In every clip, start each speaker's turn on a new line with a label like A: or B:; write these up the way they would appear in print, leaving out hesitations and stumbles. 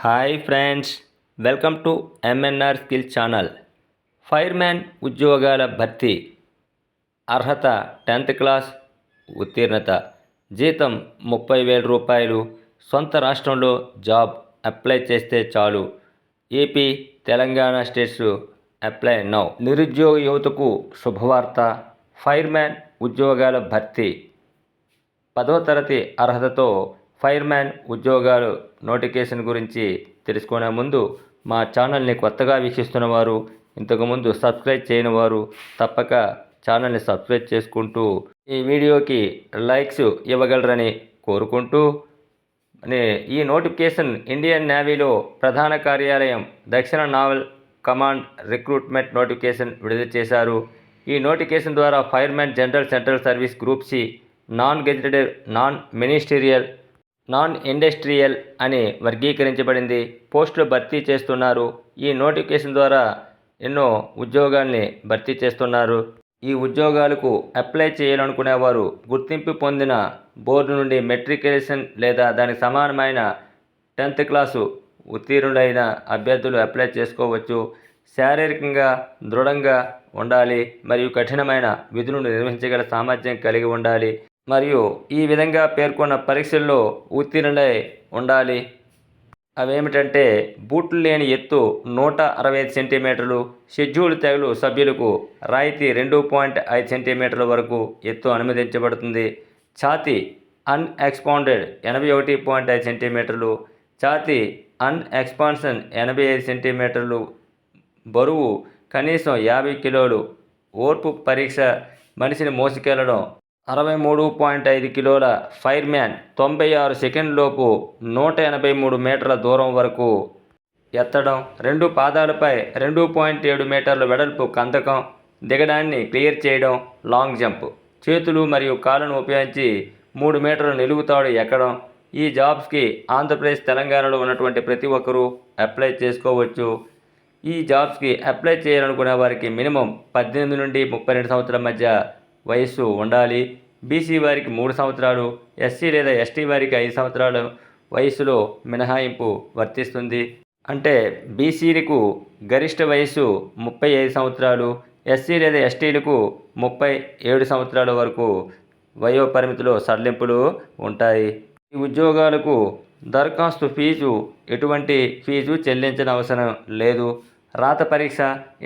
A: Hi friends, welcome to MNR skill channel. Fireman ఉద్యోగాల భర్తీ. అర్హత 10th క్లాస్ ఉత్తీర్ణత. జీతం 30,000 రూపాయలు. సొంత రాష్ట్రంలో జాబ్ అప్లై చేస్తే చాలు. AP, Telangana states apply now. నిరుద్యోగ యువతకు శుభవార్త. ఫైర్మ్యాన్ ఉద్యోగాల భర్తీ. 10వ తరగతి అర్హతతో ఫైర్మ్యాన్ ఉద్యోగాలు నోటిఫికేషన్ గురించి తెలుసుకునే ముందు మా ఛానల్ని కొత్తగా వీక్షిస్తున్న వారు, ఇంతకుముందు సబ్స్క్రైబ్ చేయని వారు తప్పక ఛానల్ని సబ్స్క్రైబ్ చేసుకుంటూ ఈ వీడియోకి లైక్స్ ఇవ్వగలరని కోరుకుంటూ, ఈ నోటిఫికేషన్ ఇండియన్ నేవీలో ప్రధాన కార్యాలయం దక్షిణ నావల్ కమాండ్ రిక్రూట్మెంట్ నోటిఫికేషన్ విడుదల చేశారు. ఈ నోటిఫికేషన్ ద్వారా fireman general central service group C, non gazetted, non ministerial, non industrial అని వర్గీకరించబడింది. పోస్టులు భర్తీ చేస్తున్నారు. ఈ నోటిఫికేషన్ ద్వారా ఎన్నో ఉద్యోగాల్ని భర్తీ చేస్తున్నారు. ఈ ఉద్యోగాలకు అప్లై చేయాలనుకునేవారు గుర్తింపు పొందిన బోర్డు నుండి మెట్రికులేషన్ లేదా దానికి సమానమైన 10th క్లాసు ఉత్తీర్ణులైన అభ్యర్థులు అప్లై చేసుకోవచ్చు. శారీరకంగా దృఢంగా ఉండాలి మరియు కఠినమైన విధులను నిర్వహించగల సామర్థ్యం కలిగి ఉండాలి మరియు ఈ విధంగా పేర్కొన్న పరీక్షల్లో ఉత్తీర్ణులై ఉండాలి. అవేమిటంటే బూట్లు లేని ఎత్తు 165 సెంటీమీటర్లు, షెడ్యూల్ తెగలు సభ్యులకు రాయితీ 2.5 సెంటీమీటర్ల వరకు ఎత్తు అనుమతించబడుతుంది. ఛాతీ అన్ఎక్స్పాండెడ్ 81.5 సెంటీమీటర్లు, ఛాతీ అన్ఎక్స్పాన్షన్ 85 సెంటీమీటర్లు, బరువు కనీసం 50 కిలోలు, ఓర్పు పరీక్ష మనిషిని మోసుకెళ్లడం 63.5 కిలోల, ఫైర్మ్యాన్ 96 సెకండ్లలోపు 183 మీటర్ల దూరం వరకు ఎత్తడం, 2 పాదాలపై 2.7 మీటర్ల వెడల్పు కందకం దిగడాన్ని క్లియర్ చేయడం, లాంగ్ జంప్, చేతులు మరియు కాళ్ళను ఉపయోగించి 3 మీటర్ల నిలువుతాడు ఎక్కడం. ఈ జాబ్స్కి ఆంధ్రప్రదేశ్, తెలంగాణలో ఉన్నటువంటి ప్రతి ఒక్కరూ అప్లై చేసుకోవచ్చు. ఈ జాబ్స్కి అప్లై చేయాలనుకునే వారికి మినిమం 18 నుండి 32 సంవత్సరాల మధ్య వయస్సు ఉండాలి. బీసీ వారికి 3 సంవత్సరాలు, ఎస్సీ లేదా ఎస్టీ వారికి 5 సంవత్సరాల వయసులో మినహాయింపు వర్తిస్తుంది. అంటే బీసీలకు గరిష్ట వయస్సు 35 సంవత్సరాలు, ఎస్సీ లేదా ఎస్టీలకు 37 సంవత్సరాల వరకు వయో పరిమితిలో సడలింపులు ఉంటాయి. ఈ ఉద్యోగాలకు దరఖాస్తు ఫీజు ఎటువంటి ఫీజు చెల్లించనవసరం లేదు. రాత పరీక్ష,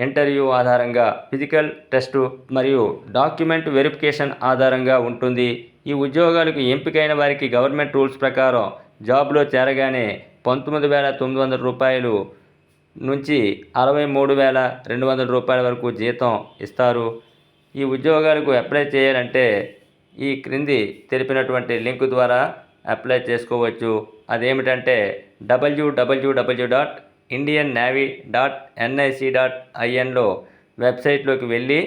A: ఇంటర్వ్యూ ఆధారంగా ఫిజికల్ టెస్టు మరియు డాక్యుమెంట్ వెరిఫికేషన్ ఆధారంగా ఉంటుంది. ఈ ఉద్యోగాలకు ఎంపికైన వారికి గవర్నమెంట్ రూల్స్ ప్రకారం జాబ్లో చేరగానే 19,900 రూపాయలు నుంచి 63,200 రూపాయల వరకు జీతం ఇస్తారు. ఈ ఉద్యోగాలకు అప్లై చేయాలంటే ఈ క్రింది తెలిపినటువంటి లింక్ ద్వారా అప్లై చేసుకోవచ్చు. అదేమిటంటే www.indiannavy.nic.inలో వెబ్సైట్లోకి వెళ్ళి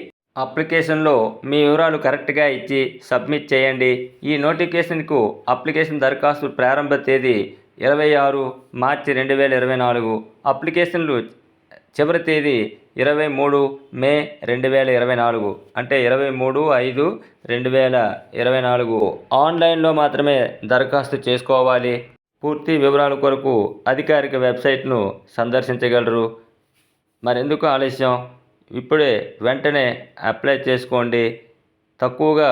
A: అప్లికేషన్లో మీ వివరాలు కరెక్ట్గా ఇచ్చి సబ్మిట్ చేయండి. ఈ నోటిఫికేషన్కు అప్లికేషన్ దరఖాస్తు ప్రారంభ తేదీ 26 మార్చి 2024. అప్లికేషన్లు చివరి తేదీ 23 మే 2024, అంటే 23/5/2024. ఆన్లైన్లో మాత్రమే దరఖాస్తు చేసుకోవాలి. పూర్తి వివరాల కొరకు అధికారిక వెబ్సైట్ను సందర్శించగలరు. మరెందుకు ఆలస్యం, ఇప్పుడే వెంటనే అప్లై చేసుకోండి. తక్కువగా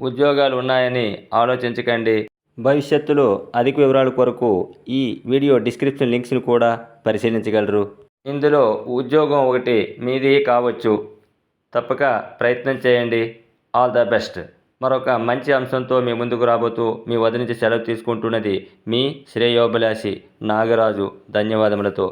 A: ఉద్యోగాలు ఉన్నాయని ఆలోచించకండి. భవిష్యత్తులో అధిక వివరాల కొరకు ఈ వీడియో డిస్క్రిప్షన్ లింక్స్ని కూడా పరిశీలించగలరు. ఇందులో ఉద్యోగం ఒకటి మీది కావచ్చు. తప్పక ప్రయత్నం చేయండి. All the best. మరొక మంచి అంశంతో మీ ముందుకు రాబోతూ మీ వద్ద నుంచి సెలవు తీసుకుంటున్నది మీ శ్రేయోభిలాషి నాగరాజు. ధన్యవాదములతో.